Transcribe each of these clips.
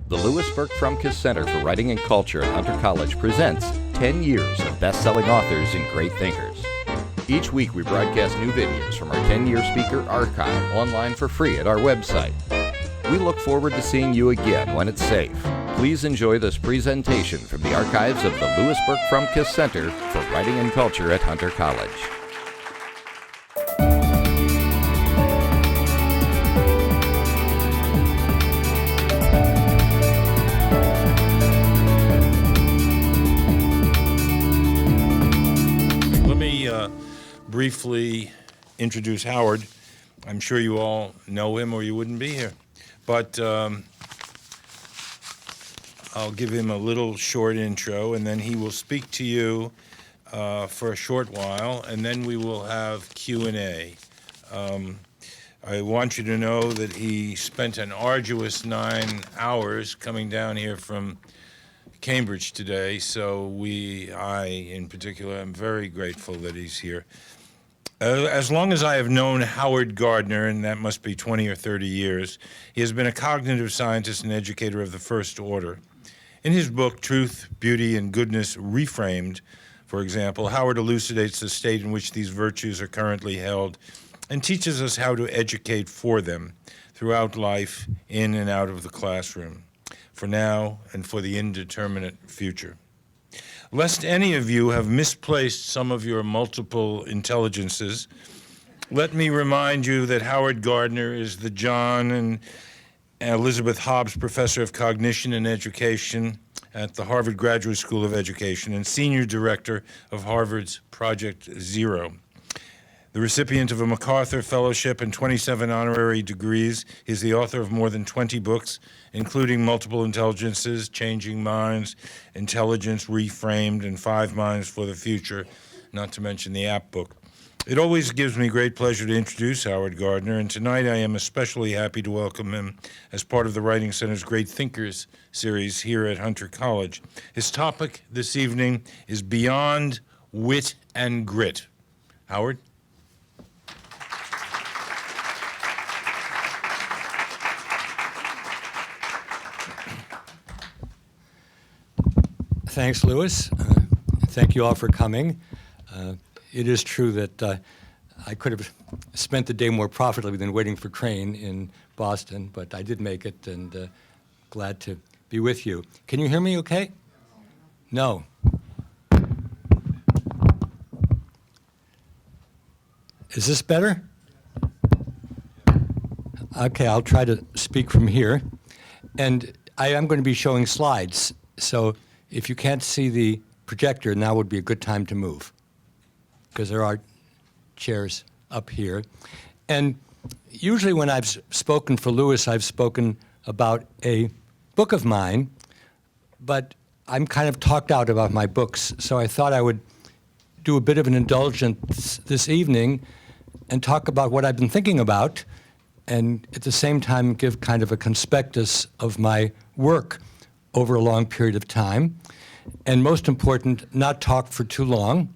The Lewisburg Frumkes Center for Writing and Culture at Hunter College presents 10 years of best-selling authors and great thinkers. Each week we broadcast new videos from our 10-year speaker archive online for free at our website. We look forward to seeing you again when it's safe. Please enjoy this presentation from the archives of the Lewisburg Frumkes Center for Writing and Culture at Hunter College. Briefly introduce Howard. I'm sure you all know him or you wouldn't be here. But I'll give him a little short intro, and then he will speak to you for a short while, and then we will have Q&A. I want you to know that he spent an arduous 9 hours coming down here from Cambridge today, so I in particular, am very grateful that he's here. As long as I have known Howard Gardner, and that must be 20 or 30 years, he has been a cognitive scientist and educator of the first order. In his book, Truth, Beauty, and Goodness Reframed, for example, Howard elucidates the state in which these virtues are currently held and teaches us how to educate for them throughout life, in and out of the classroom, for now and for the indeterminate future. Lest any of you have misplaced some of your multiple intelligences, let me remind you that Howard Gardner is the John and Elizabeth Hobbs Professor of Cognition and Education at the Harvard Graduate School of Education and Senior Director of Harvard's Project Zero. The recipient of a MacArthur Fellowship and 27 honorary degrees, he is the author of more than 20 books, including Multiple Intelligences, Changing Minds, Intelligence Reframed, and 5 Minds for the Future, not to mention the app book. It always gives me great pleasure to introduce Howard Gardner, and tonight I am especially happy to welcome him as part of the Writing Center's Great Thinkers series here at Hunter College. His topic this evening is Beyond Wit and Grit. Howard? Thanks, Lewis. Thank you all for coming. It is true that I could have spent the day more profitably than waiting for train in Boston, but I did make it, and glad to be with you. Can you hear me okay? No. Is this better? Okay, I'll try to speak from here. And I am going to be showing slides, so if you can't see the projector, now would be a good time to move, because there are chairs up here. And usually when I've spoken for Lewis, I've spoken about a book of mine, but I'm kind of talked out about my books, so I thought I would do a bit of an indulgence this evening and talk about what I've been thinking about, and at the same time give kind of a conspectus of my work over a long period of time, and most important, not talk for too long,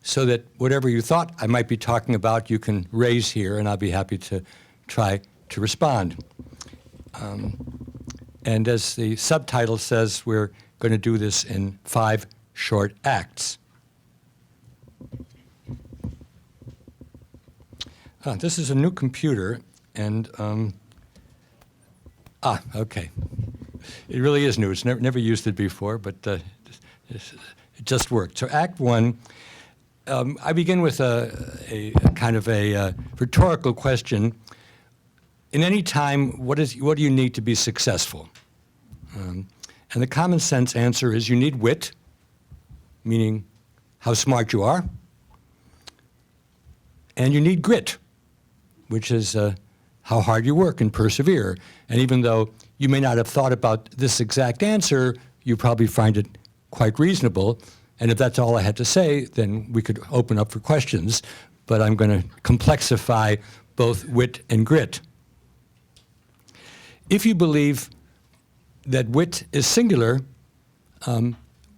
so that whatever you thought I might be talking about, you can raise here, and I'll be happy to try to respond. And as the subtitle says, we're going to do this in 5 short acts. This is a new computer, and okay. It really is new. It's never used it before, but it just worked. So Act 1, I begin with a kind of a rhetorical question. In any time, what do you need to be successful? And the common sense answer is you need wit, meaning how smart you are, and you need grit, which is how hard you work and persevere. And even though you may not have thought about this exact answer, you probably find it quite reasonable. And if that's all I had to say, then we could open up for questions. But I'm going to complexify both wit and grit. If you believe that wit is singular,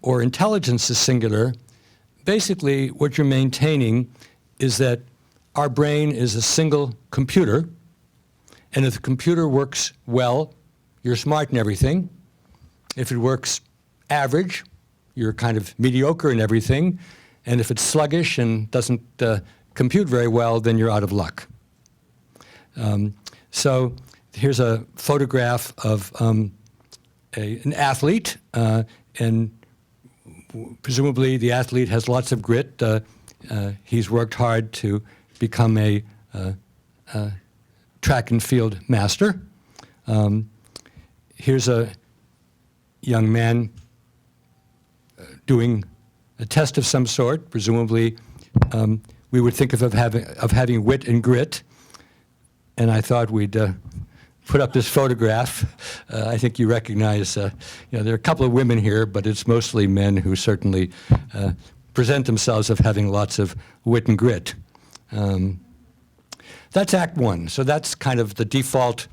or intelligence is singular, basically what you're maintaining is that our brain is a single computer, and if the computer works well, you're smart in everything. If it works average, you're kind of mediocre in everything. And if it's sluggish and doesn't compute very well, then you're out of luck. So here's a photograph of an athlete, and presumably the athlete has lots of grit. He's worked hard to become a track and field master. Here's a young man doing a test of some sort. Presumably, we would think of having wit and grit. And I thought we'd put up this photograph. I think you recognize, there are a couple of women here, but it's mostly men who certainly present themselves as having lots of wit and grit. That's Act One. So that's kind of the default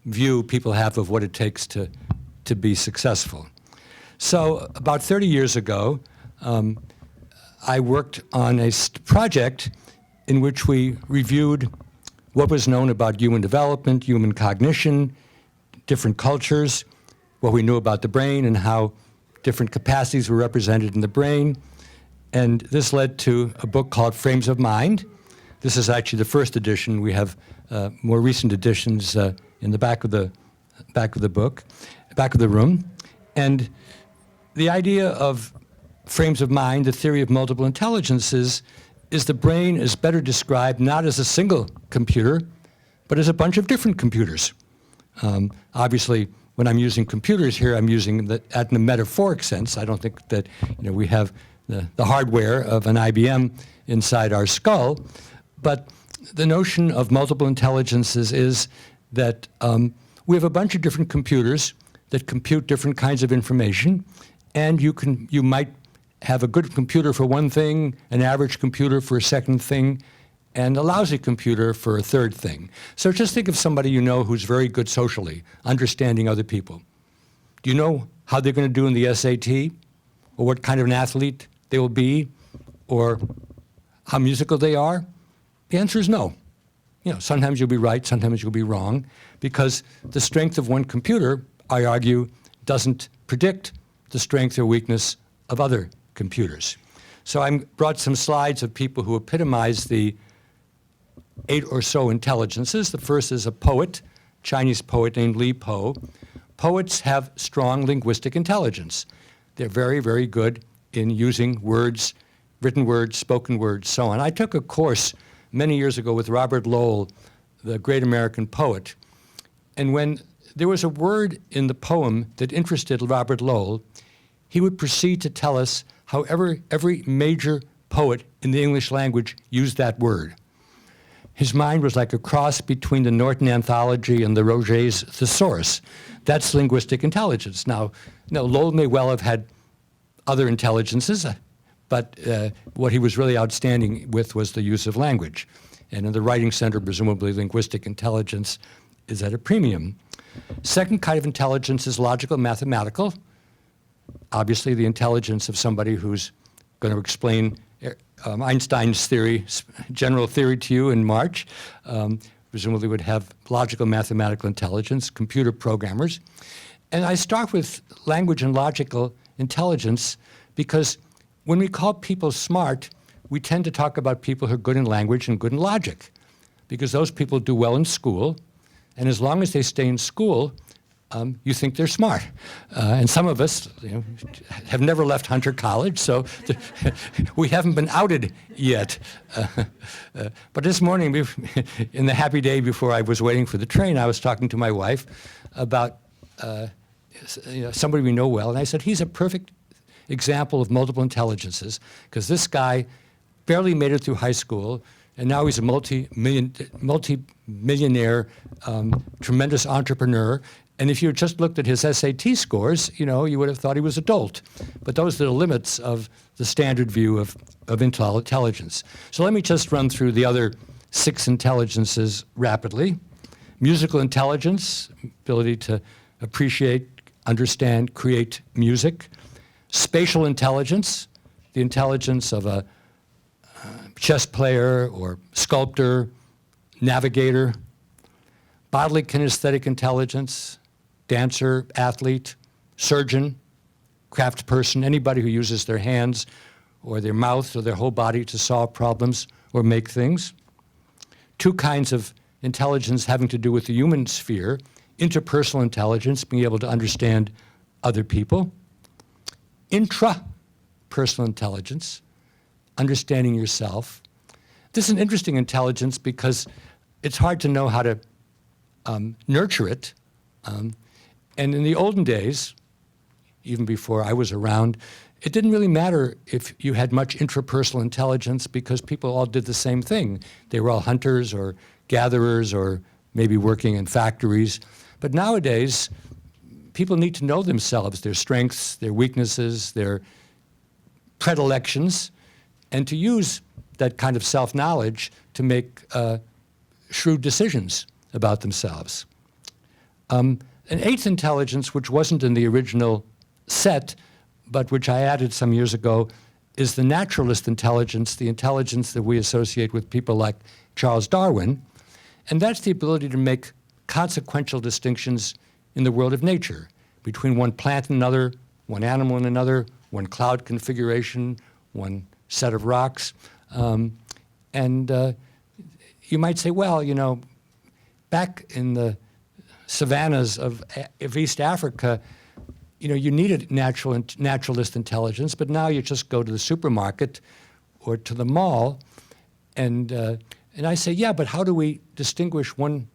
view people have of what it takes to be successful. So about 30 years ago, I worked on a project in which we reviewed what was known about human development, human cognition, different cultures, what we knew about the brain and how different capacities were represented in the brain. And this led to a book called Frames of Mind. This is actually the first edition. We have more recent editions in the back of the book, back of the room. And the idea of Frames of Mind, the theory of multiple intelligences, is the brain is better described not as a single computer, but as a bunch of different computers. Obviously, when I'm using computers here, I'm using that in a metaphoric sense. I don't think that we have the hardware of an IBM inside our skull, but the notion of multiple intelligences is that we have a bunch of different computers that compute different kinds of information, and you might have a good computer for one thing, an average computer for a second thing, and a lousy computer for a third thing. So just think of somebody you know who's very good socially, understanding other people. Do you know how they're going to do in the SAT, or what kind of an athlete they will be, or how musical they are? The answer is no. Sometimes you'll be right, sometimes you'll be wrong, because the strength of one computer, I argue, doesn't predict the strength or weakness of other computers. So I brought some slides of people who epitomize the 8 or so intelligences. The first is a poet, Chinese poet named Li Po. Poets have strong linguistic intelligence. They're very, very good in using words, written words, spoken words, so on. I took a course many years ago with Robert Lowell, the great American poet, and when there was a word in the poem that interested Robert Lowell, he would proceed to tell us how every major poet in the English language used that word. His mind was like a cross between the Norton Anthology and the Roget's Thesaurus. That's linguistic intelligence. Now, Lowell may well have had other intelligences, but what he was really outstanding with was the use of language. And in the Writing Center, presumably linguistic intelligence is at a premium. Second kind of intelligence is logical mathematical. Obviously, the intelligence of somebody who's going to explain Einstein's theory, general theory to you in March, presumably would have logical mathematical intelligence, computer programmers. And I start with language and logical intelligence because when we call people smart, we tend to talk about people who are good in language and good in logic, because those people do well in school, and as long as they stay in school, you think they're smart. And some of us have never left Hunter College, so we haven't been outed yet. But this morning, in the happy day before I was waiting for the train, I was talking to my wife about somebody we know well, and I said, he's a perfect example of multiple intelligences, because this guy barely made it through high school, and now he's a multi-millionaire, tremendous entrepreneur. And if you just looked at his SAT scores, you would have thought he was a dolt. But those are the limits of the standard view of intelligence. So let me just run through the other 6 intelligences rapidly. Musical intelligence, ability to appreciate, understand, create music. Spatial intelligence, the intelligence of a chess player or sculptor, navigator. Bodily kinesthetic intelligence, dancer, athlete, surgeon, craft person, anybody who uses their hands or their mouth or their whole body to solve problems or make things. Two kinds of intelligence having to do with the human sphere: interpersonal intelligence, being able to understand other people; intrapersonal intelligence, understanding yourself. This is an interesting intelligence because it's hard to know how to nurture it. And in the olden days, even before I was around, it didn't really matter if you had much intrapersonal intelligence because people all did the same thing. They were all hunters or gatherers or maybe working in factories. But nowadays, people need to know themselves, their strengths, their weaknesses, their predilections, and to use that kind of self-knowledge to make shrewd decisions about themselves. An eighth intelligence, which wasn't in the original set, but which I added some years ago, is the naturalist intelligence, the intelligence that we associate with people like Charles Darwin. And that's the ability to make consequential distinctions in the world of nature between one plant and another, one animal and another, one cloud configuration, one set of rocks. You might say, well, you know, back in the savannas of East Africa, you know, you needed naturalist intelligence, but now you just go to the supermarket or to the mall, and I say, yeah, but how do we distinguish one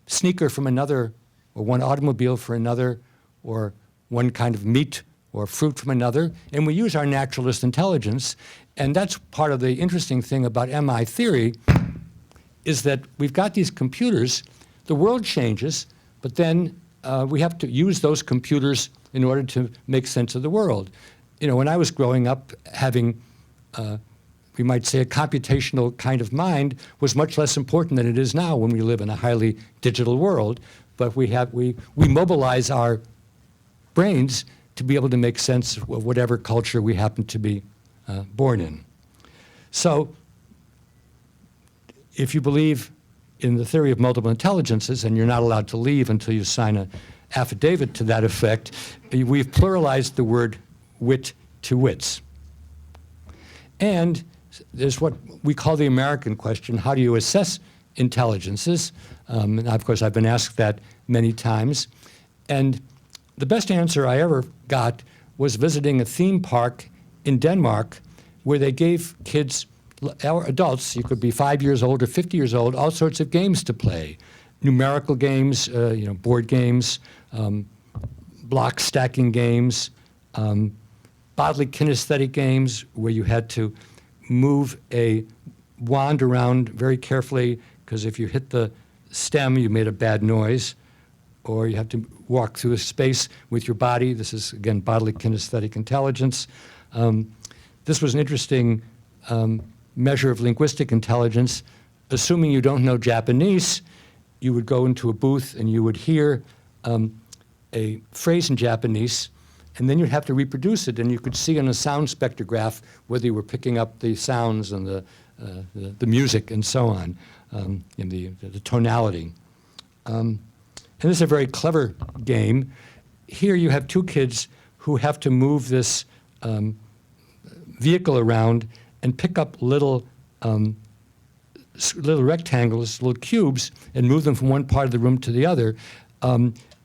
sneaker from another, or one automobile for another, or one kind of meat or fruit from another? And we use our naturalist intelligence, and that's part of the interesting thing about MI theory, is that we've got these computers, the world changes, but then we have to use those computers in order to make sense of the world. You know, when I was growing up, having, we might say, a computational kind of mind was much less important than it is now when we live in a highly digital world. But we mobilize our brains to be able to make sense of whatever culture we happen to be born in. So if you believe in the theory of multiple intelligences, and you're not allowed to leave until you sign an affidavit to that effect, we've pluralized the word wit to wits. And there's what we call the American question: how do you assess intelligences? And of course, I've been asked that many times. And the best answer I ever got was visiting a theme park in Denmark where they gave kids, our adults, you could be 5 years old or 50 years old, all sorts of games to play. Numerical games, you know, board games, block stacking games, bodily kinesthetic games where you had to move a wand around very carefully, because if you hit the stem, you made a bad noise, or you have to walk through a space with your body. This is, again, bodily kinesthetic intelligence. This was an interesting measure of linguistic intelligence. Assuming you don't know Japanese, you would go into a booth and you would hear a phrase in Japanese, and then you'd have to reproduce it, and you could see on a sound spectrograph whether you were picking up the sounds and the music and so on, in the tonality. And this is a very clever game. Here you have two kids who have to move this vehicle around and pick up little rectangles, little cubes, and move them from one part of the room to the other,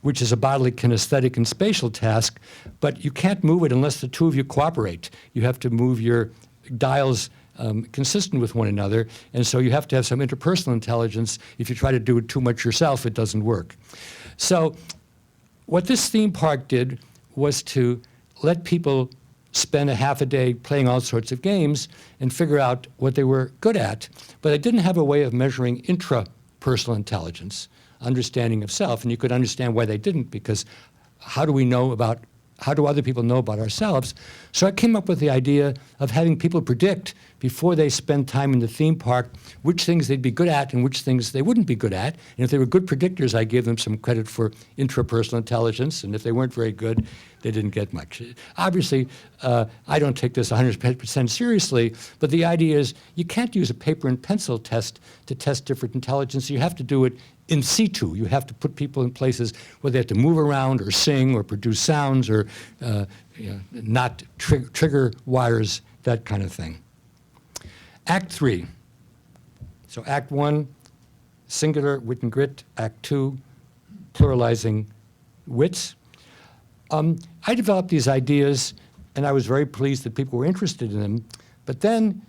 which is a bodily kinesthetic and spatial task. But you can't move it unless the two of you cooperate. You have to move your dials consistent with one another, and so you have to have some interpersonal intelligence. If you try to do it too much yourself, it doesn't work. So what this theme park did was to let people spend a half a day playing all sorts of games and figure out what they were good at, but they didn't have a way of measuring intrapersonal intelligence, understanding of self, and you could understand why they didn't, because how do other people know about ourselves? So I came up with the idea of having people predict before they spend time in the theme park which things they'd be good at and which things they wouldn't be good at. And if they were good predictors, I gave them some credit for intrapersonal intelligence, and if they weren't very good, they didn't get much. Obviously, I don't take this 100% seriously, but the idea is you can't use a paper and pencil test to test different intelligence. You have to do it in situ. You have to put people in places where they have to move around or sing or produce sounds or not trigger wires, that kind of thing. Act 3. So Act 1, singular wit and grit. Act 2, pluralizing wits. I developed these ideas, and I was very pleased that people were interested in them. But then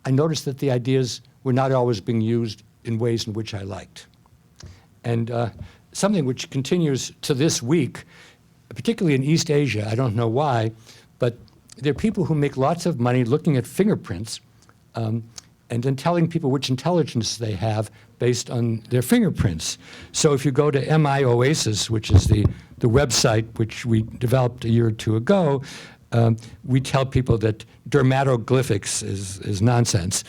I noticed that the ideas were not always being used in ways in which I liked. And something which continues to this week, particularly in East Asia, I don't know why, but there are people who make lots of money looking at fingerprints and then telling people which intelligence they have based on their fingerprints. So if you go to MI Oasis, which is the website which we developed a year or two ago, we tell people that dermatoglyphics is nonsense,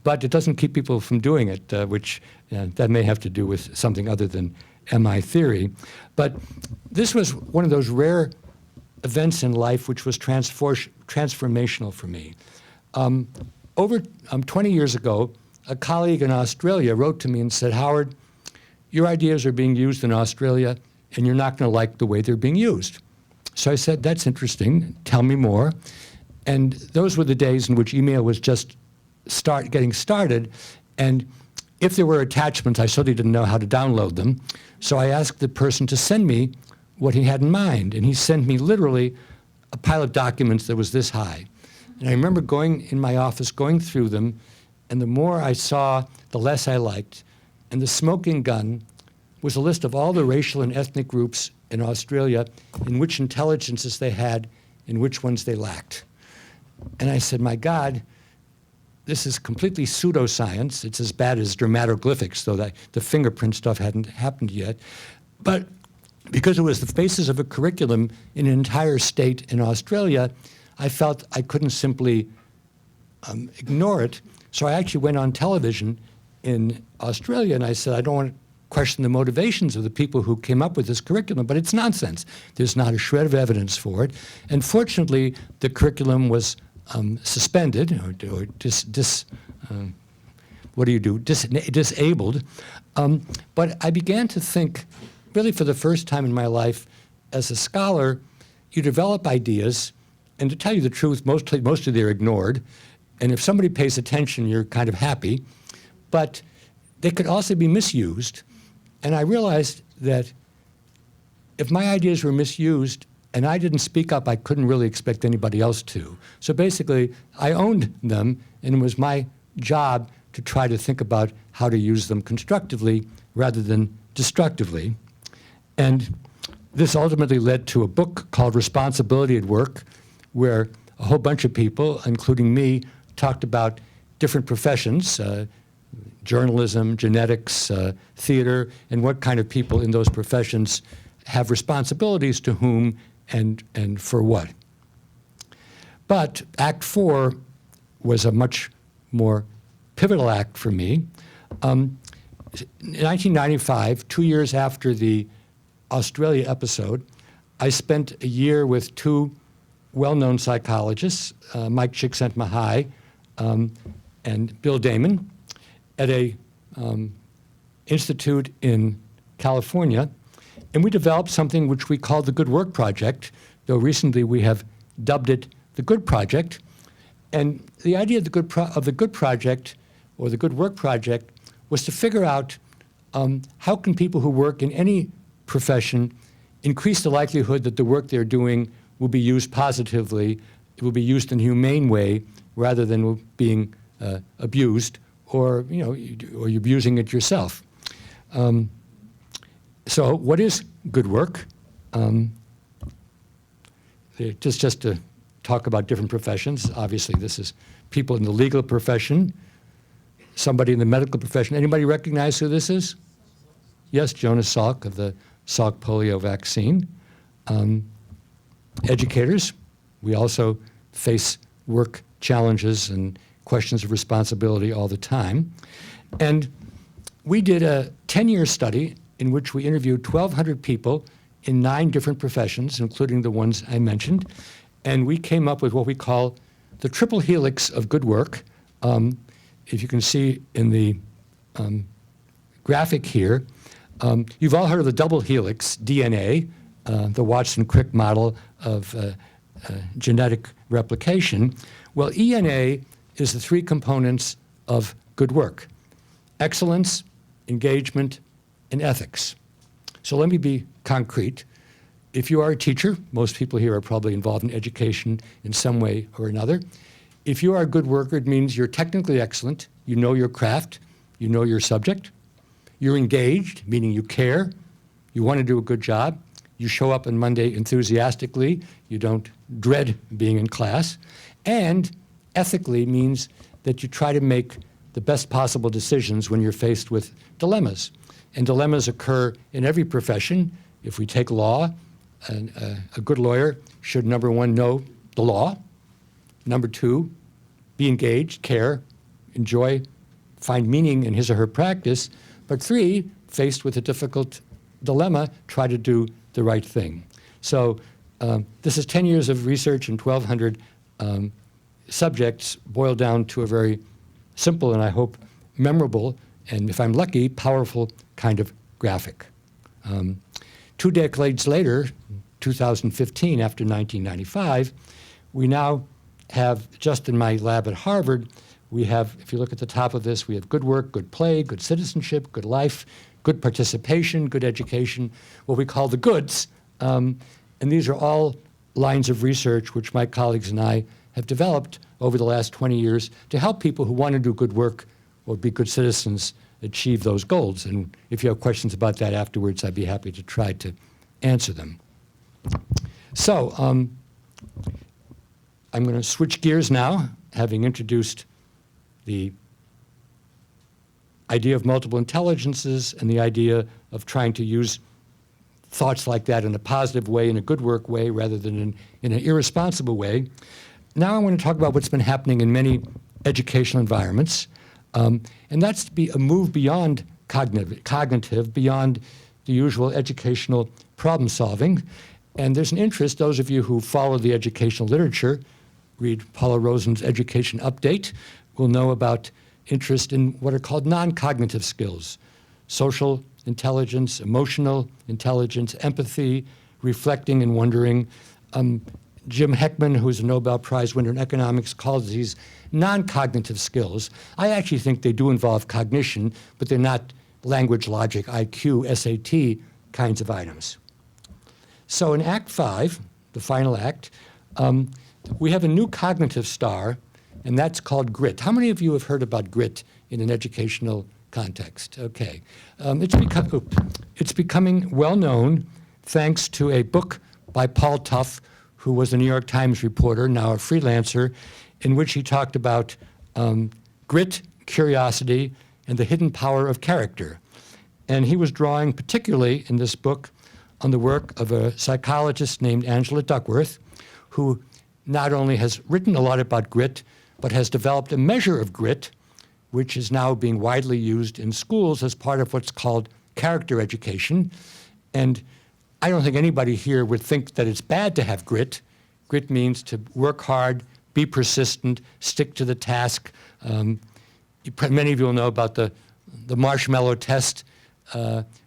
but it doesn't keep people from doing it, which that may have to do with something other than MI theory. But this was one of those rare events in life which was transformational for me. Over 20 years ago, a colleague in Australia wrote to me and said, "Howard, your ideas are being used in Australia, and you're not going to like the way they're being used." So I said, "That's interesting. Tell me more." And those were the days in which email was just getting started. And if there were attachments, I certainly didn't know how to download them. So I asked the person to send me what he had in mind. And he sent me literally a pile of documents that was this high. And I remember going in my office, going through them, and the more I saw, the less I liked. And the smoking gun was a list of all the racial and ethnic groups in Australia, in which intelligences they had, and which ones they lacked. And I said, my God, this is completely pseudoscience. It's as bad as dermatoglyphics, though the fingerprint stuff hadn't happened yet. But because it was the basis of a curriculum in an entire state in Australia, I felt I couldn't simply ignore it. So I actually went on television in Australia, and I said, I don't want to question the motivations of the people who came up with this curriculum, but it's nonsense. There's not a shred of evidence for it. And fortunately, the curriculum was suspended, or disabled. But I began to think, really for the first time in my life, as a scholar, you develop ideas, and to tell you the truth, mostly they're ignored. And if somebody pays attention, you're kind of happy. But they could also be misused. And I realized that if my ideas were misused and I didn't speak up, I couldn't really expect anybody else to. So basically, I owned them, and it was my job to try to think about how to use them constructively rather than destructively. And this ultimately led to a book called Responsibility at Work, where a whole bunch of people, including me, talked about different professions, journalism, genetics, theater, and what kind of people in those professions have responsibilities to whom and for what. But Act 4 was a much more pivotal act for me. In 1995, 2 years after the Australia episode, I spent a year with two well-known psychologists, Mike Csikszentmihalyi and Bill Damon, at a institute in California, and we developed something which we called the Good Work Project, though recently we have dubbed it the Good Project. And the idea of the Good Project, or the Good Work Project, was to figure out how can people who work in any profession increase the likelihood that the work they're doing will be used positively, it will be used in a humane way, rather than being abused, or you're abusing it yourself. So what is good work? Just to talk about different professions, obviously this is people in the legal profession, somebody in the medical profession. Anybody recognize who this is? Yes, Jonas Salk of the Salk polio vaccine. Educators, we also face work challenges and questions of responsibility all the time. And we did a 10-year study in which we interviewed 1,200 people in 9 different professions, including the ones I mentioned. And we came up with what we call the triple helix of good work. If you can see in the graphic here. You've all heard of the double helix, DNA, the Watson-Crick model of genetic replication. Well, ENA is the three components of good work: excellence, engagement, and ethics. So let me be concrete. If you are a teacher, most people here are probably involved in education in some way or another. If you are a good worker, it means you're technically excellent, you know your craft, you know your subject, you're engaged, meaning you care, you want to do a good job, you show up on Monday enthusiastically, you don't dread being in class, and ethically means that you try to make the best possible decisions when you're faced with dilemmas. And dilemmas occur in every profession. If we take law, a good lawyer should, number one, know the law. Number two, be engaged, care, enjoy, find meaning in his or her practice. But three, faced with a difficult dilemma, try to do the right thing. So this is 10 years of research and 1,200 subjects boiled down to a very simple and I hope memorable, and if I'm lucky, powerful kind of graphic. 2 decades later, 2015, after 1995, we now have, just in my lab at Harvard, we have, if you look at the top of this, we have good work, good play, good citizenship, good life, good participation, good education, what we call the goods. And these are all lines of research which my colleagues and I have developed over the last 20 years to help people who want to do good work or be good citizens achieve those goals. And if you have questions about that afterwards, I'd be happy to try to answer them. So I'm going to switch gears now, having introduced the idea of multiple intelligences and the idea of trying to use thoughts like that in a positive way, in a good work way, rather than in an irresponsible way. Now I want to talk about what's been happening in many educational environments, and that's to be a move beyond cognitive, beyond the usual educational problem solving. And there's an interest, those of you who follow the educational literature, read Paula Rosen's Education Update, will know about interest in what are called non-cognitive skills: social intelligence, emotional intelligence, empathy, reflecting and wondering. Jim Heckman, who's a Nobel Prize winner in economics, calls these non-cognitive skills. I actually think they do involve cognition, but they're not language, logic, IQ, SAT kinds of items. So in Act 5, the final act, we have a new cognitive star, and that's called grit. How many of you have heard about grit in an educational context? Okay. It's becoming well known thanks to a book by Paul Tough, who was a New York Times reporter, now a freelancer, in which he talked about grit, curiosity, and the hidden power of character. And he was drawing particularly in this book on the work of a psychologist named Angela Duckworth, who not only has written a lot about grit, but has developed a measure of grit, which is now being widely used in schools as part of what's called character education. And I don't think anybody here would think that it's bad to have grit. Grit means to work hard, be persistent, stick to the task. Many of you will know about the marshmallow test,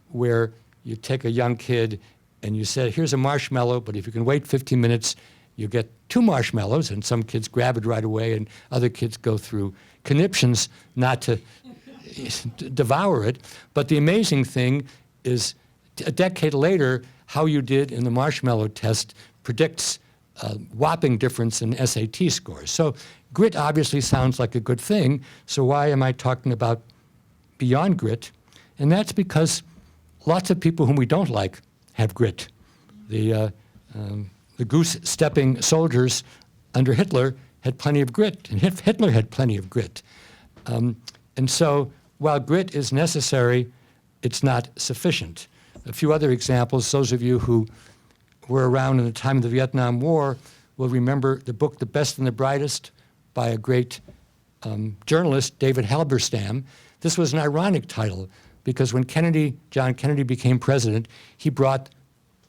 where you take a young kid and you say, here's a marshmallow, but if you can wait 15 minutes, you get 2 marshmallows, and some kids grab it right away, and other kids go through conniptions not to devour it. But the amazing thing is, a decade later, how you did in the marshmallow test predicts a whopping difference in SAT scores. So grit obviously sounds like a good thing, so why am I talking about beyond grit? And that's because lots of people whom we don't like have grit. The goose-stepping soldiers under Hitler had plenty of grit, and Hitler had plenty of grit. And so while grit is necessary, it's not sufficient. A few other examples: those of you who were around in the time of the Vietnam War will remember the book The Best and the Brightest by a great journalist, David Halberstam. This was an ironic title because when John Kennedy became president, he brought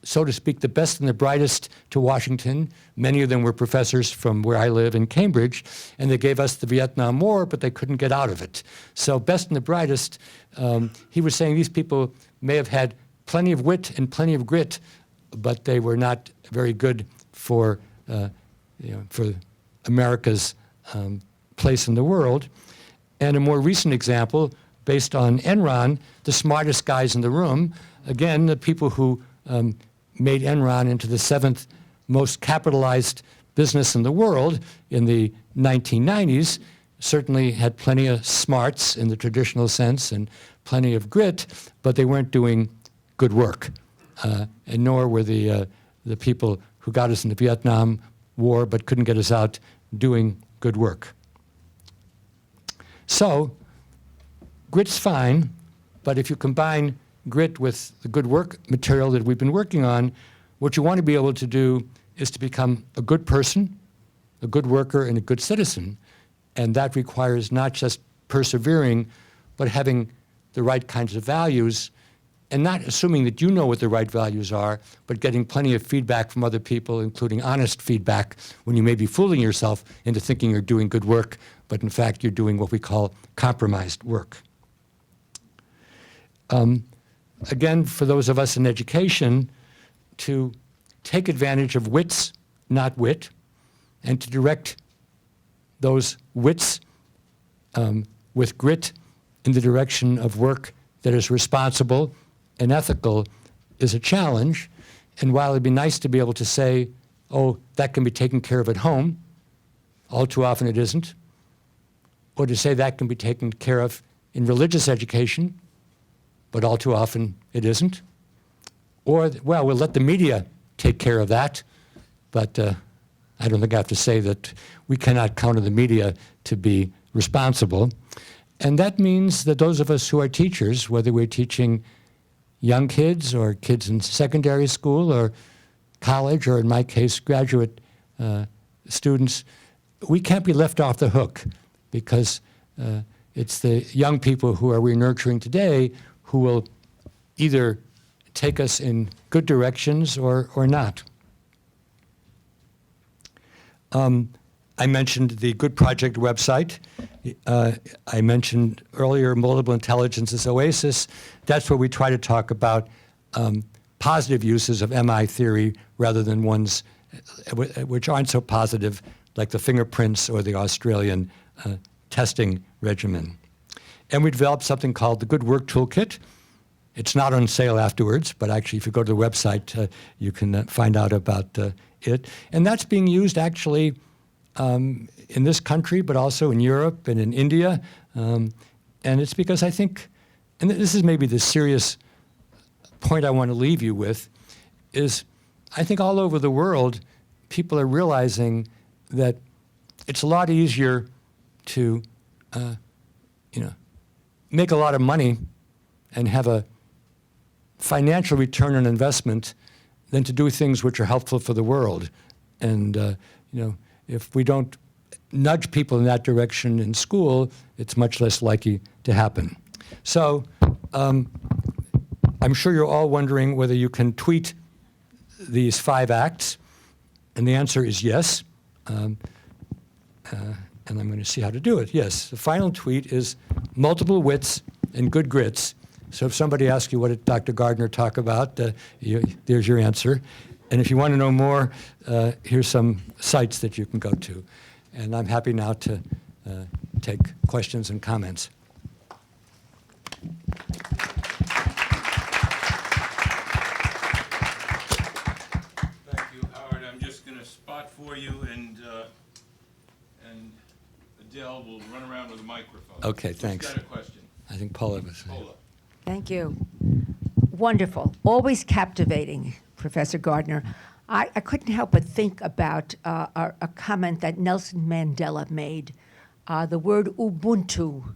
so to speak, the best and the brightest to Washington. Many of them were professors from where I live in Cambridge, and they gave us the Vietnam War, but they couldn't get out of it. So best and the brightest, he was saying these people may have had plenty of wit and plenty of grit, but they were not very good for, for America's place in the world. And a more recent example, based on Enron, the smartest guys in the room, again, the people who made Enron into the 7th most capitalized business in the world in the 1990s, certainly had plenty of smarts in the traditional sense and plenty of grit, but they weren't doing good work. And nor were the people who got us in the Vietnam War but couldn't get us out doing good work. So, grit's fine, but if you combine grit with the good work material that we've been working on, what you want to be able to do is to become a good person, a good worker, and a good citizen. And that requires not just persevering, but having the right kinds of values, and not assuming that you know what the right values are, but getting plenty of feedback from other people, including honest feedback, when you may be fooling yourself into thinking you're doing good work, but in fact you're doing what we call compromised work. Again, for those of us in education, to take advantage of wits, not wit, and to direct those wits with grit in the direction of work that is responsible and ethical is a challenge. And while it'd be nice to be able to say, oh, that can be taken care of at home, all too often it isn't, or to say that can be taken care of in religious education, but all too often it isn't. Or, well, we'll let the media take care of that, but I don't think I have to say that we cannot count on the media to be responsible. And that means that those of us who are teachers, whether we're teaching young kids or kids in secondary school or college, or in my case, graduate students, we can't be left off the hook, because it's the young people who we're nurturing today who will either take us in good directions or not. I mentioned the Good Project website. I mentioned earlier multiple intelligence's Oasis. That's where we try to talk about positive uses of MI theory rather than ones which aren't so positive, like the fingerprints or the Australian testing regimen. And we developed something called the Good Work Toolkit. It's not on sale afterwards, but actually if you go to the website, you can find out about it. And that's being used actually in this country, but also in Europe and in India. And it's because I think, and this is maybe the serious point I want to leave you with, is I think all over the world, people are realizing that it's a lot easier to, make a lot of money and have a financial return on investment than to do things which are helpful for the world. And, if we don't nudge people in that direction in school, it's much less likely to happen. So I'm sure you're all wondering whether you can tweet these 5 acts, and the answer is yes. And I'm going to see how to do it. Yes, the final tweet is multiple wits and good grits. So if somebody asks you what did Dr. Gardner talk about, there's your answer. And if you want to know more, here's some sites that you can go to. And I'm happy now to take questions and comments. Thank you, Howard. I'm just going to spot for you, and Adele will run around with a microphone. Okay, thanks. Who's got a question? I think Paula was. Paula. Thank you. Wonderful. Always captivating, Professor Gardner. I couldn't help but think about a comment that Nelson Mandela made, the word Ubuntu,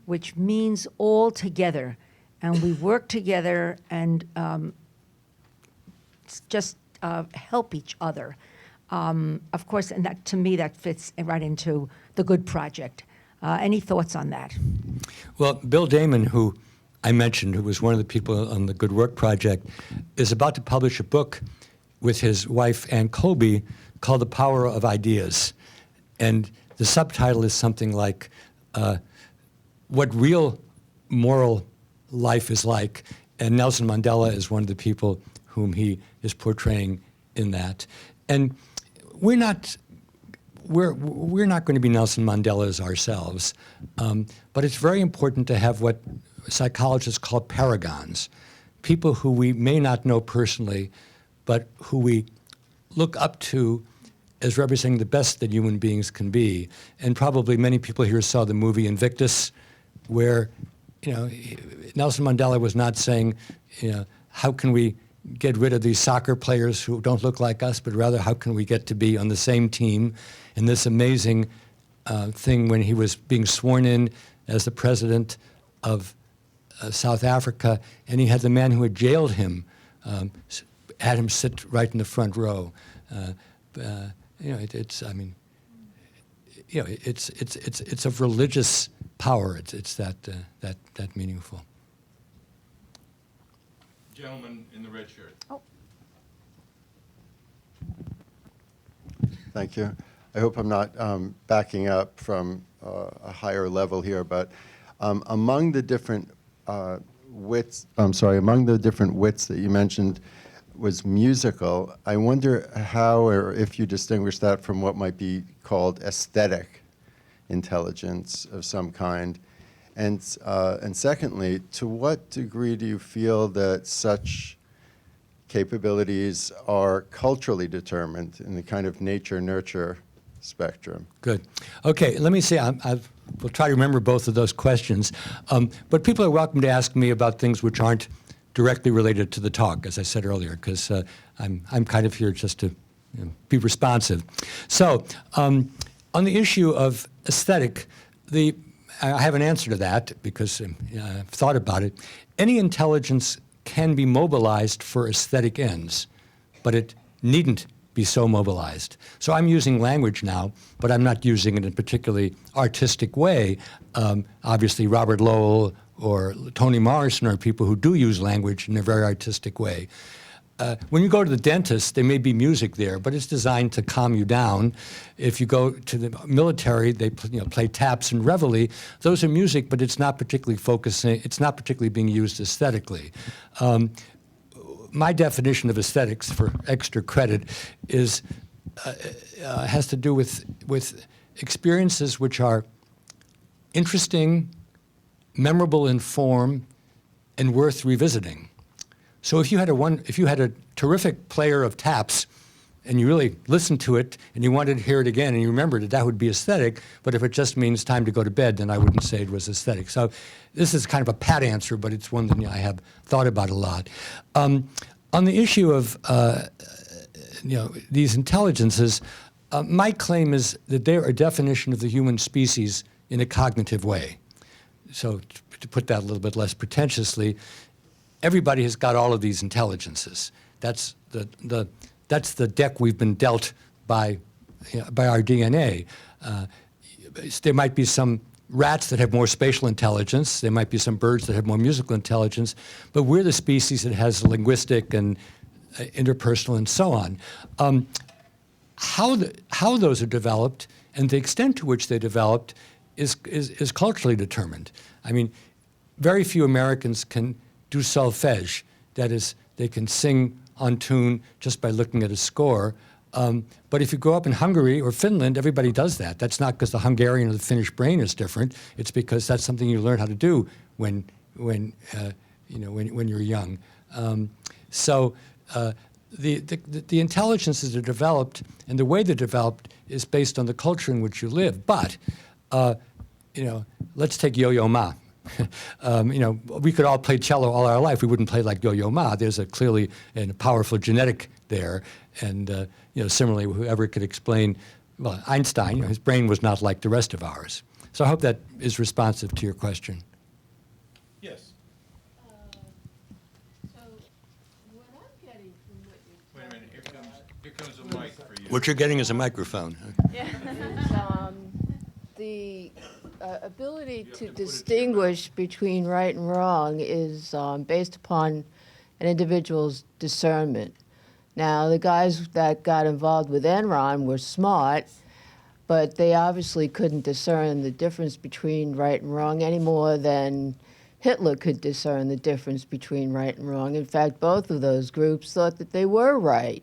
which means all together. And we work together and just help each other. Of course, and that, to me, that fits right into the Good Project. Any thoughts on that? Well, Bill Damon, who I mentioned, who was one of the people on the Good Work Project, is about to publish a book with his wife, Ann Colby, called The Power of Ideas. And the subtitle is something like, What Real Moral Life is Like. And Nelson Mandela is one of the people whom he is portraying in that. And we're not going to be Nelson Mandelas ourselves, but it's very important to have what psychologists call paragons, people who we may not know personally, but who we look up to as representing the best that human beings can be. And probably many people here saw the movie Invictus, where Nelson Mandela was not saying, how can we get rid of these soccer players who don't look like us, but rather how can we get to be on the same team. And this amazing thing when he was being sworn in as the president of South Africa, and he had the man who had jailed him, had him sit right in the front row. It's of religious power. It's that meaningful. Gentleman in the red shirt. Thank you. I hope I'm not backing up from a higher level here, but among the different wits that you mentioned was musical. I wonder how or if you distinguish that from what might be called aesthetic intelligence of some kind. And secondly, to what degree do you feel that such capabilities are culturally determined in the kind of nature-nurture spectrum? Good. Okay, let me say, we'll try to remember both of those questions. But people are welcome to ask me about things which aren't directly related to the talk, as I said earlier, because I'm kind of here just to be responsive. So, on the issue of aesthetic, I have an answer to that because I've thought about it. Any intelligence can be mobilized for aesthetic ends, but it needn't be so mobilized. So I'm using language now, but I'm not using it in a particularly artistic way. Obviously, Robert Lowell or Toni Morrison are people who do use language in a very artistic way. When you go to the dentist, there may be music there, but it's designed to calm you down. If you go to the military, they play taps and reveille. Those are music, but it's not particularly focusing. It's not particularly being used aesthetically. My definition of aesthetics, for extra credit, has to do with experiences which are interesting, memorable in form, and worth revisiting. So if you had a terrific player of taps, and you really listened to it, and you wanted to hear it again, and you remembered it, that would be aesthetic. But if it just means time to go to bed, then I wouldn't say it was aesthetic. So this is kind of a pat answer, but it's one that I have thought about a lot. On the issue of these intelligences, my claim is that they're a definition of the human species in a cognitive way. So to put that a little bit less pretentiously, everybody has got all of these intelligences. That's the deck we've been dealt by our DNA. There might be some rats that have more spatial intelligence. There might be some birds that have more musical intelligence. But we're the species that has linguistic and interpersonal and so on. How those are developed and the extent to which they developed is culturally determined. I mean, very few Americans can do solfege. That is, they can sing on tune just by looking at a score. But if you grow up in Hungary or Finland, everybody does that. That's not because the Hungarian or the Finnish brain is different. It's because that's something you learn how to do when you're young. The intelligences are developed, and the way they're developed is based on the culture in which you live. But let's take Yo-Yo Ma. We could all play cello all our life. We wouldn't play like Yo-Yo Ma. There's a clearly and powerful genetic there. And similarly, whoever could explain, well, Einstein, his brain was not like the rest of ours. So I hope that is responsive to your question. Yes. So what I'm getting from what you're Wait a minute. Here comes a mic for you. What you're getting is a microphone. is the ability to distinguish between right and wrong is based upon an individual's discernment. Now, the guys that got involved with Enron were smart, but they obviously couldn't discern the difference between right and wrong any more than Hitler could discern the difference between right and wrong. In fact, both of those groups thought that they were right.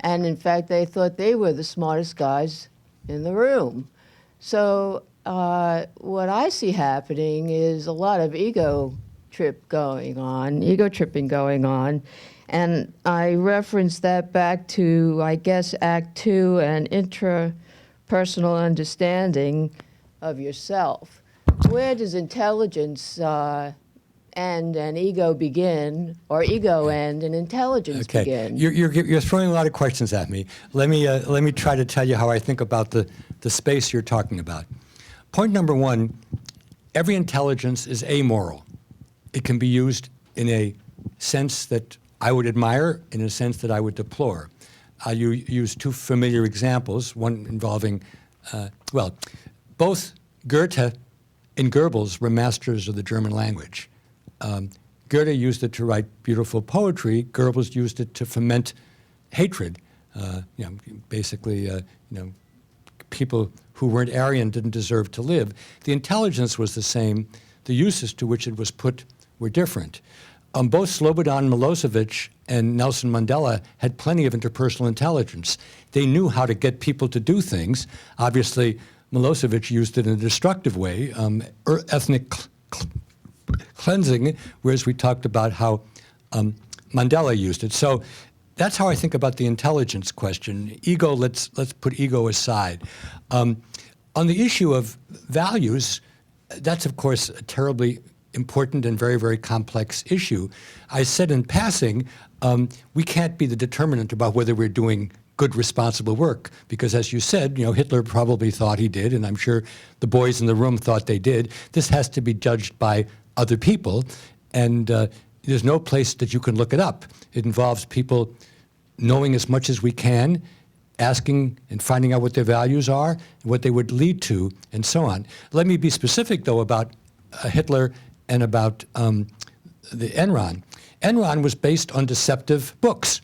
And in fact, they thought they were the smartest guys in the room. So what I see happening is a lot of ego tripping going on. And I reference that back to, I guess, Act 2 and intrapersonal understanding of yourself. Where does intelligence end and ego begin, or ego end and intelligence begin? You're throwing a lot of questions at me. Let me try to tell you how I think about the space you're talking about. Point number one, every intelligence is amoral. It can be used in a sense that I would admire, in a sense that I would deplore. You use two familiar examples, one involving, both Goethe and Goebbels were masters of the German language. Goethe used it to write beautiful poetry. Goebbels used it to foment hatred. People who weren't Aryan didn't deserve to live. The intelligence was the same. The uses to which it was put were different. Both Slobodan Milosevic and Nelson Mandela had plenty of interpersonal intelligence. They knew how to get people to do things. Obviously, Milosevic used it in a destructive way, ethnic cleansing, whereas we talked about how Mandela used it. So that's how I think about the intelligence question. Ego, let's put ego aside. On the issue of values, that's of course a terribly important and very, very complex issue. I said in passing, we can't be the determinant about whether we're doing good, responsible work, because as you said, Hitler probably thought he did, and I'm sure the boys in the room thought they did. This has to be judged by other people, and there's no place that you can look it up. It involves people knowing as much as we can, asking and finding out what their values are, what they would lead to, and so on. Let me be specific, though, about Hitler and about the Enron. Enron was based on deceptive books,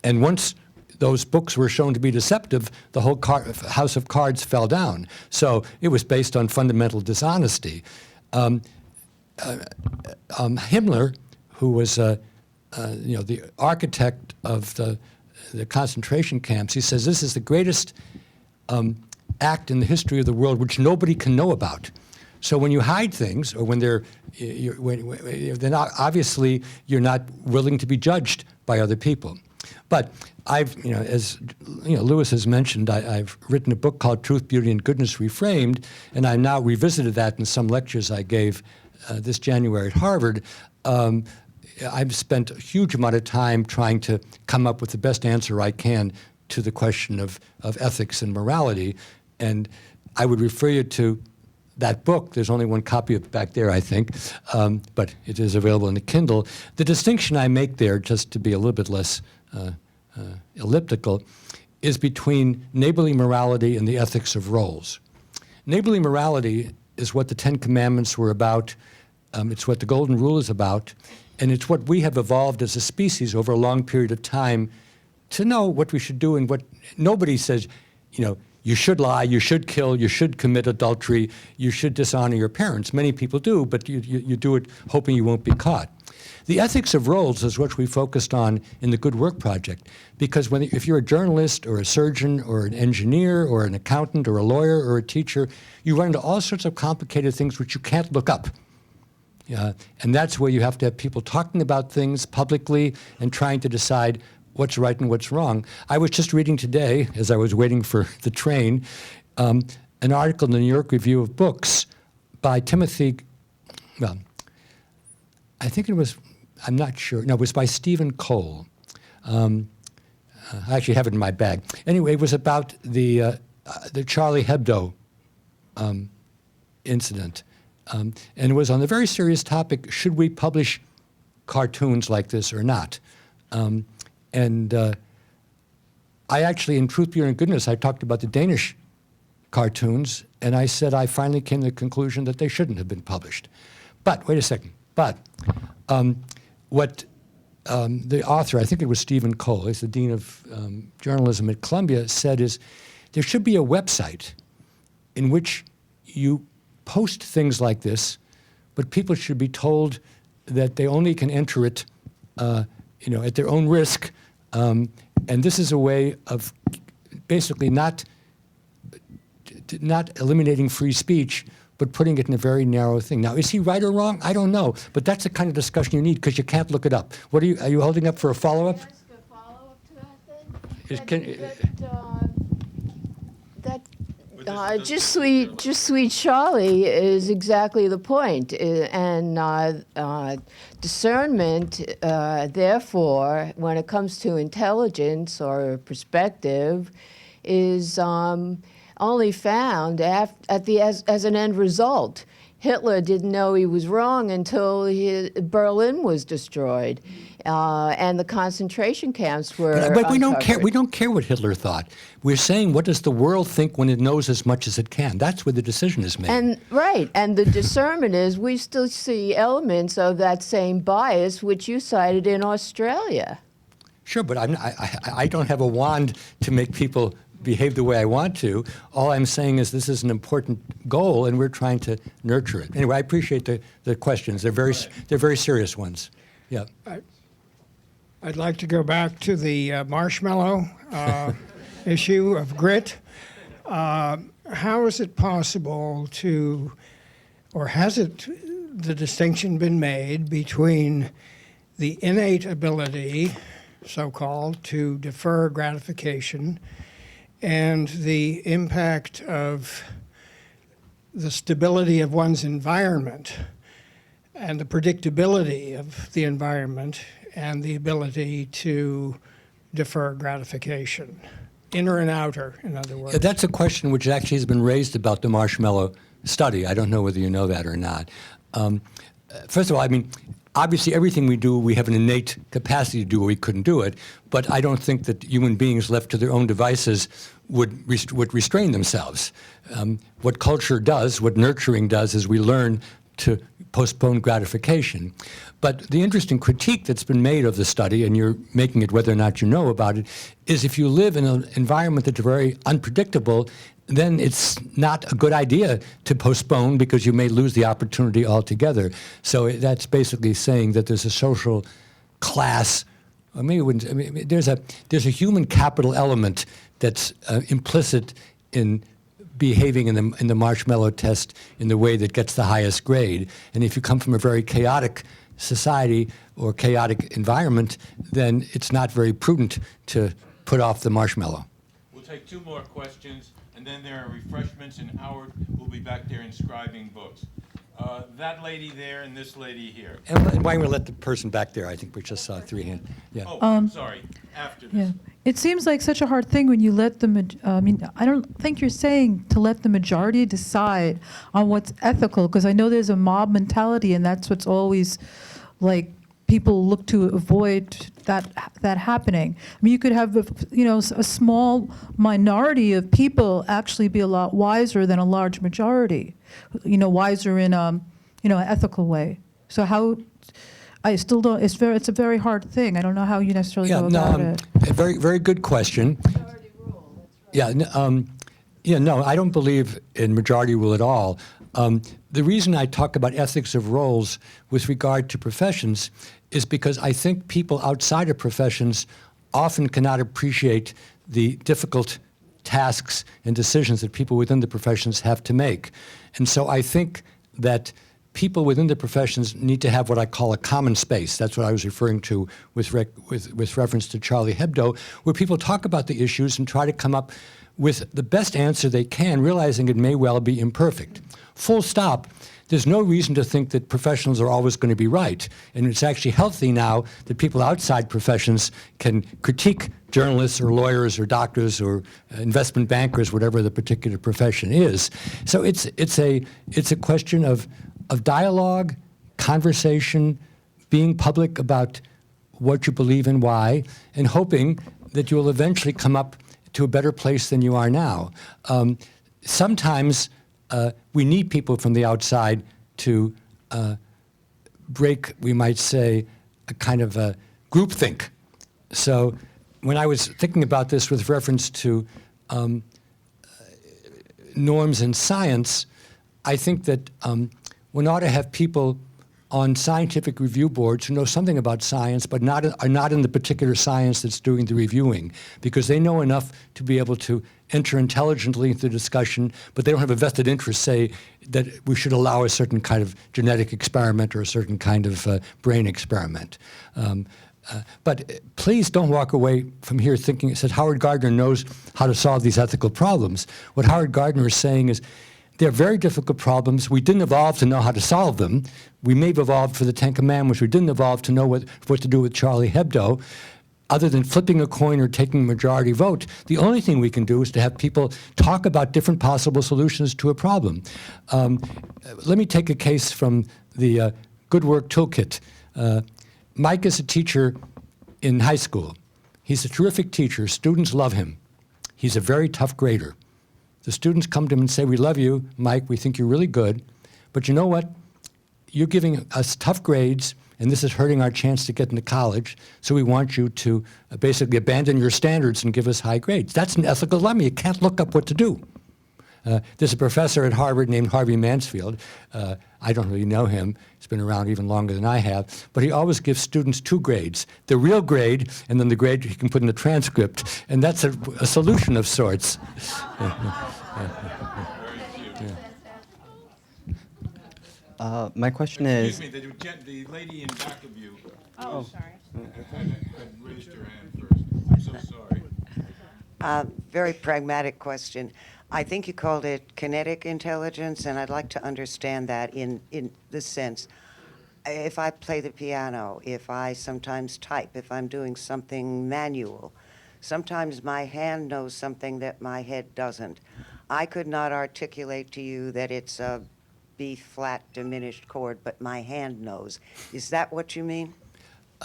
and once those books were shown to be deceptive, the whole house of cards fell down. So it was based on fundamental dishonesty. Himmler, who was the architect of the concentration camps, he says this is the greatest act in the history of the world which nobody can know about. So when you hide things, or when then obviously you're not willing to be judged by other people. But as Lewis has mentioned, I've written a book called Truth, Beauty, and Goodness Reframed, and I now revisited that in some lectures I gave this January at Harvard. I've spent a huge amount of time trying to come up with the best answer I can to the question of ethics and morality, and I would refer you to that book. There's only one copy of it back there, I think, but it is available in the Kindle. The distinction I make there, just to be a little bit less elliptical, is between neighborly morality and the ethics of roles. Neighborly morality is what the Ten Commandments were about. It's what the Golden Rule is about, and it's what we have evolved as a species over a long period of time to know what we should do and what nobody says, you should lie, you should kill, you should commit adultery, you should dishonor your parents. Many people do, but you do it hoping you won't be caught. The ethics of roles is what we focused on in the Good Work Project, because if you're a journalist or a surgeon or an engineer or an accountant or a lawyer or a teacher, you run into all sorts of complicated things which you can't look up. And that's where you have to have people talking about things publicly and trying to decide what's right and what's wrong. I was just reading today, as I was waiting for the train, an article in the New York Review of Books by Timothy, I think it was, I'm not sure, no, it was by Stephen Cole. I actually have it in my bag. Anyway, it was about the Charlie Hebdo incident. And it was on the very serious topic, should we publish cartoons like this or not? I actually, in Truth, Beauty, and Goodness, I talked about the Danish cartoons, and I said I finally came to the conclusion that they shouldn't have been published. But, wait a second, what the author, I think it was Stephen Cole, he's the Dean of Journalism at Columbia, said is there should be a website in which you post things like this, but people should be told that they only can enter it at their own risk. And this is a way of basically not eliminating free speech, but putting it in a very narrow thing. Now, is he right or wrong? I don't know, but that's the kind of discussion you need because you can't look it up. Are you holding up for a follow-up? Can I ask a follow-up to that then? Just sweet Charlie is exactly the point, and discernment. Therefore, when it comes to intelligence or perspective, is only found as an end result. Hitler didn't know he was wrong until Berlin was destroyed, and the concentration camps were. But we don't care. uncovered. We don't care what Hitler thought. We're saying, what does the world think when it knows as much as it can? That's where the decision is made. And the discernment is we still see elements of that same bias which you cited in Australia. Sure, but I don't have a wand to make people behave the way I want to. All I'm saying is this is an important goal, and we're trying to nurture it. Anyway, I appreciate the questions. They're very serious ones. Yeah. I'd like to go back to the marshmallow issue of grit. How is it possible to, or has the distinction been made between the innate ability, so-called, to defer gratification and the impact of the stability of one's environment and the predictability of the environment and the ability to defer gratification, inner and outer, in other words? That's a question which actually has been raised about the Marshmallow Study. I don't know whether you know that or not. First of all, I mean, obviously everything we do, we have an innate capacity to do or we couldn't do it, but I don't think that human beings left to their own devices would restrain themselves. What culture does, what nurturing does, is we learn to postpone gratification. But the interesting critique that's been made of the study, and you're making it whether or not you know about it, is if you live in an environment that's very unpredictable, then it's not a good idea to postpone because you may lose the opportunity altogether. So that's basically saying that there's a social class, or maybe it wouldn't, I mean, there's a human capital element that's implicit in behaving in the marshmallow test in the way that gets the highest grade. And if you come from a very chaotic society or chaotic environment, then it's not very prudent to put off the marshmallow. We'll take two more questions, and then there are refreshments, and Howard will be back there inscribing books. That lady there and this lady here. And why don't we let the person back there? I think we just saw three hands. Yeah. Oh, I'm sorry. After this. Yeah. It seems like such a hard thing when you let I don't think you're saying to let the majority decide on what's ethical, because I know there's a mob mentality, and that's what's always, like, people look to avoid that happening. I mean, you could have, a small minority of people actually be a lot wiser than a large majority, wiser in an ethical way. So how, I still don't, it's a very hard thing. I don't know how you necessarily go about it. A very, very good question. Majority rule, that's right. No, I don't believe in majority rule at all. The reason I talk about ethics of roles with regard to professions is because I think people outside of professions often cannot appreciate the difficult tasks and decisions that people within the professions have to make. And so I think that people within the professions need to have what I call a common space. That's what I was referring to with reference to Charlie Hebdo, where people talk about the issues and try to come up with the best answer they can, realizing it may well be imperfect. Full stop. There's no reason to think that professionals are always going to be right. And it's actually healthy now that people outside professions can critique journalists or lawyers or doctors or investment bankers, whatever the particular profession is. So it's a question of dialogue, conversation, being public about what you believe and why, and hoping that you will eventually come up to a better place than you are now. sometimes we need people from the outside to break, we might say, a kind of a groupthink. So when I was thinking about this with reference to norms in science, I think that one ought to have people on scientific review boards who know something about science but are not in the particular science that's doing the reviewing, because they know enough to be able to enter intelligently into the discussion, but they don't have a vested interest, say, that we should allow a certain kind of genetic experiment or a certain kind of brain experiment. But please don't walk away from here thinking it says Howard Gardner knows how to solve these ethical problems. What Howard Gardner is saying is they're very difficult problems. We didn't evolve to know how to solve them. We may have evolved for the Ten Commandments. We didn't evolve to know what to do with Charlie Hebdo. Other than flipping a coin or taking a majority vote, the only thing we can do is to have people talk about different possible solutions to a problem. Let me take a case from the Good Work Toolkit. Mike is a teacher in high school. He's a terrific teacher. Students love him. He's a very tough grader. The students come to him and say, we love you, Mike, we think you're really good, but you know what? You're giving us tough grades, and this is hurting our chance to get into college, so we want you to basically abandon your standards and give us high grades. That's an ethical dilemma. You can't look up what to do. There's a professor at Harvard named Harvey Mansfield. I don't really know him. He's been around even longer than I have. But he always gives students 2 grades, the real grade and then the grade he can put in the transcript. And that's a solution of sorts. My question is... Excuse me, the lady in back of you. Oh, sorry. Had raised her hand first. I'm so sorry. Very pragmatic question. I think you called it kinetic intelligence, and I'd like to understand that in the sense, if I play the piano, if I sometimes type, if I'm doing something manual, sometimes my hand knows something that my head doesn't. I could not articulate to you that it's a B-flat diminished chord, but my hand knows. Is that what you mean?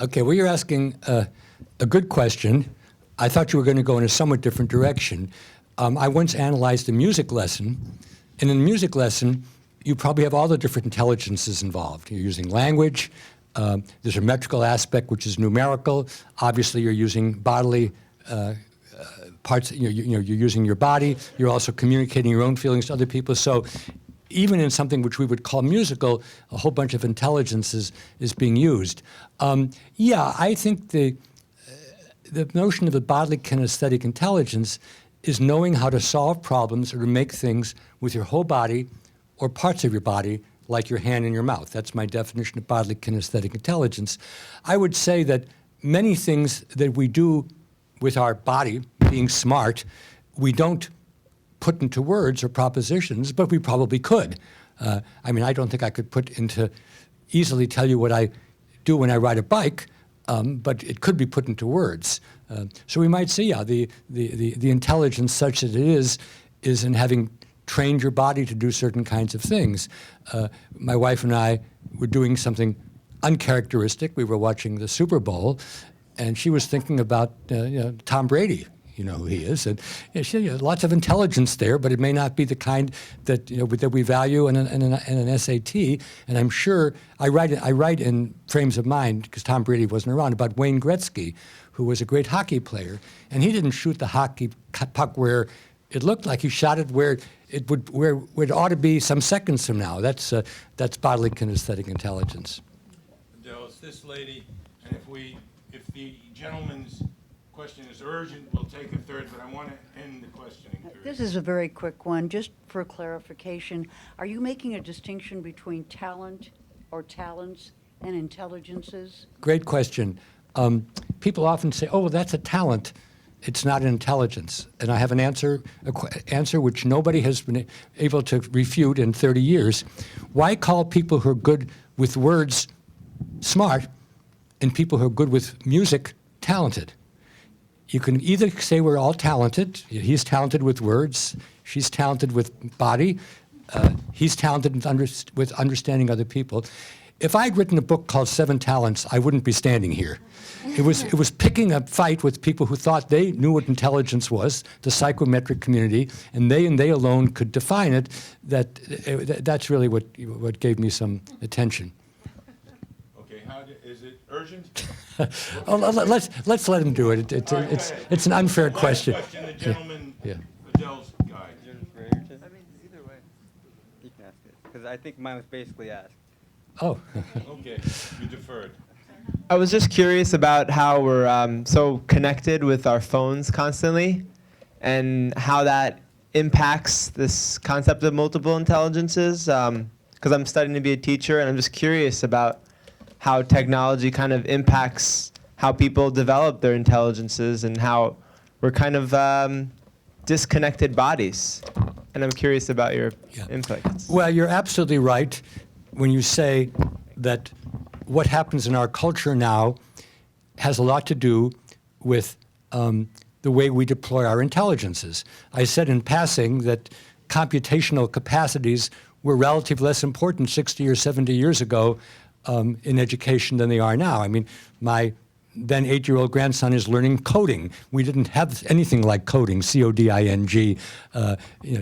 Okay, well, you're asking a good question. I thought you were going to go in a somewhat different direction. I once analyzed a music lesson, and in a music lesson, you probably have all the different intelligences involved. You're using language, there's a metrical aspect which is numerical. Obviously, you're using bodily parts, you're using your body. You're also communicating your own feelings to other people. So even in something which we would call musical, a whole bunch of intelligences is being used. Yeah, I think the notion of the bodily kinesthetic intelligence is knowing how to solve problems or to make things with your whole body or parts of your body, like your hand and your mouth. That's my definition of bodily kinesthetic intelligence. I would say that many things that we do with our body, being smart, we don't put into words or propositions, but we probably could. I mean, I don't think I could easily tell you what I do when I ride a bike, but it could be put into words. So we might say, yeah, the intelligence such as it is in having trained your body to do certain kinds of things. My wife and I were doing something uncharacteristic. We were watching the Super Bowl, and she was thinking about Tom Brady. You know who he is, and she lots of intelligence there, but it may not be the kind that that we value in an SAT. And I'm sure I write in frames of mind, because Tom Brady wasn't around, about Wayne Gretzky, who was a great hockey player, and he didn't shoot the hockey puck where it looked like he shot it where it ought to be some seconds from now. That's bodily kinesthetic intelligence. Adele, it's this lady, and if the gentleman's question is urgent, we'll take a third, but I want to end the questioning period. This is a very quick one, just for clarification. Are you making a distinction between talent or talents and intelligences? Great question. People often say, oh, well, that's a talent. It's not an intelligence. And I have an answer which nobody has been able to refute in 30 years. Why call people who are good with words smart and people who are good with music talented? You can either say we're all talented. He's talented with words. She's talented with body. He's talented with understanding other people. if I'd written a book called Seven Talents, I wouldn't be standing here. It was picking a fight with people who thought they knew what intelligence was, the psychometric community, and they alone could define it. That's really what gave me some attention. Okay, is it urgent? Oh, let's let him do it. It's an unfair question. The gentleman, Yeah. Adele's guy. I mean, either way. You can ask it, because I think mine was basically asked. Oh. Okay, you deferred. I was just curious about how we're so connected with our phones constantly and how that impacts this concept of multiple intelligences. Because I'm studying to be a teacher, and I'm just curious about how technology kind of impacts how people develop their intelligences and how we're kind of disconnected bodies. And I'm curious about your input. Well, you're absolutely right when you say that what happens in our culture now has a lot to do with the way we deploy our intelligences. I said in passing that computational capacities were relatively less important 60 or 70 years ago in education than they are now. I mean, my then 8-year-old grandson is learning coding. We didn't have anything like coding, C-O-D-I-N-G,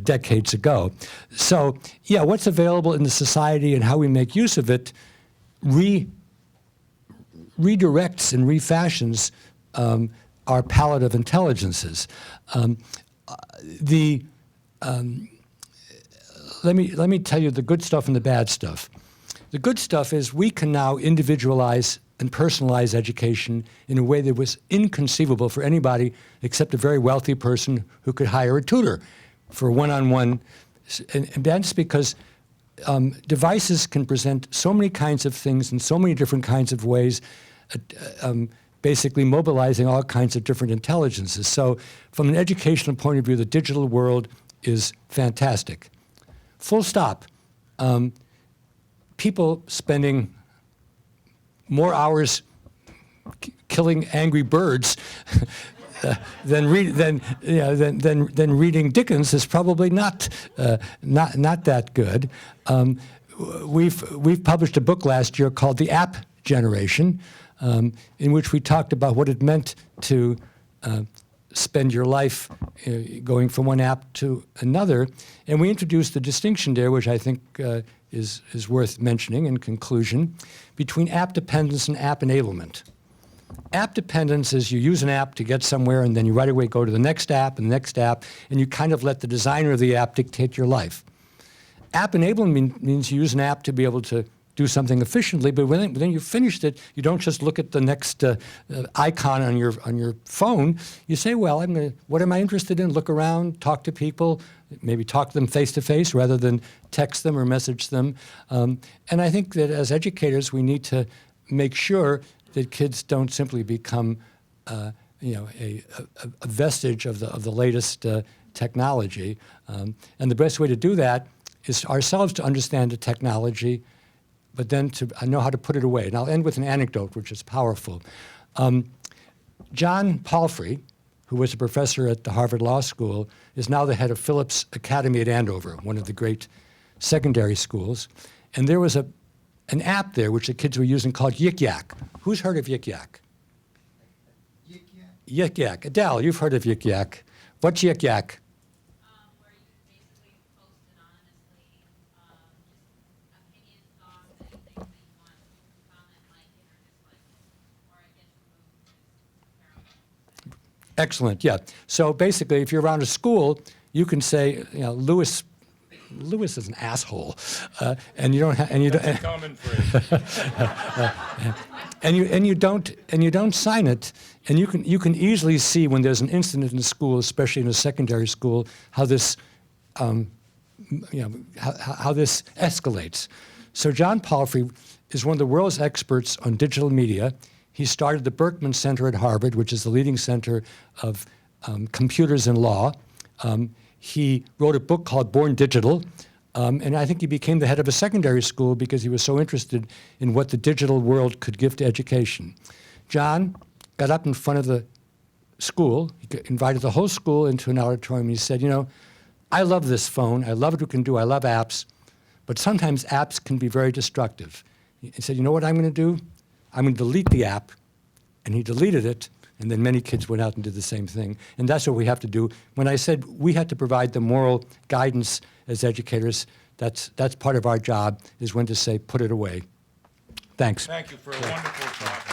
decades ago. So, yeah, what's available in the society and how we make use of it redirects and refashions our palette of intelligences. Let me tell you the good stuff and the bad stuff. The good stuff is we can now individualize and personalize education in a way that was inconceivable for anybody except a very wealthy person who could hire a tutor for one-on-one. And that's because devices can present so many kinds of things in so many different kinds of ways, basically mobilizing all kinds of different intelligences. So from an educational point of view, the digital world is fantastic. Full stop. People spending more hours killing angry birds than reading Dickens is probably not that good. We've published a book last year called The App Generation, in which we talked about what it meant to spend your life going from one app to another, and we introduced the distinction there, which I think is worth mentioning in conclusion, between app dependence and app enablement. App dependence is you use an app to get somewhere, and then you right away go to the next app and the next app, and you kind of let the designer of the app dictate your life. App enablement means you use an app to be able to do something efficiently, but when you've finished it, you don't just look at the next icon on your phone. You say, well, what am I interested in? Look around, talk to people, maybe talk to them face to face rather than text them or message them. And I think that as educators, we need to make sure that kids don't simply become, a vestige of the latest technology. And the best way to do that is ourselves to understand the technology, but then to know how to put it away. And I'll end with an anecdote, which is powerful. John Palfrey, who was a professor at the Harvard Law School, is now the head of Phillips Academy at Andover, one of the great secondary schools. And there was an app there which the kids were using called Yik Yak. Who's heard of Yik Yak? Yik Yak? Yik Yak. Adele, you've heard of Yik Yak. What's Yik Yak? Where you basically post anonymously just opinions, thoughts, anything that you want, comment, like it, or dislike it, or it gets removed. Excellent, yeah. So basically, if you're around a school, you can say, Lewis is an asshole, and you don't have, and you don't. That's a common phrase. And you don't sign it, and you can easily see when there's an incident in a school, especially in a secondary school, how this how this escalates. So John Palfrey is one of the world's experts on digital media. He started the Berkman Center at Harvard, which is the leading center of computers and law. He wrote a book called Born Digital, and I think he became the head of a secondary school because he was so interested in what the digital world could give to education. John got up in front of the school, he invited the whole school into an auditorium, and he said, I love this phone, I love what it can do, I love apps, but sometimes apps can be very destructive. He said, you know what I'm going to do? I'm going to delete the app. And he deleted it, and then many kids went out and did the same thing. And that's what we have to do. When I said we had to provide the moral guidance as educators, that's part of our job, is when to say, put it away. Thanks. Thank you for a wonderful talk.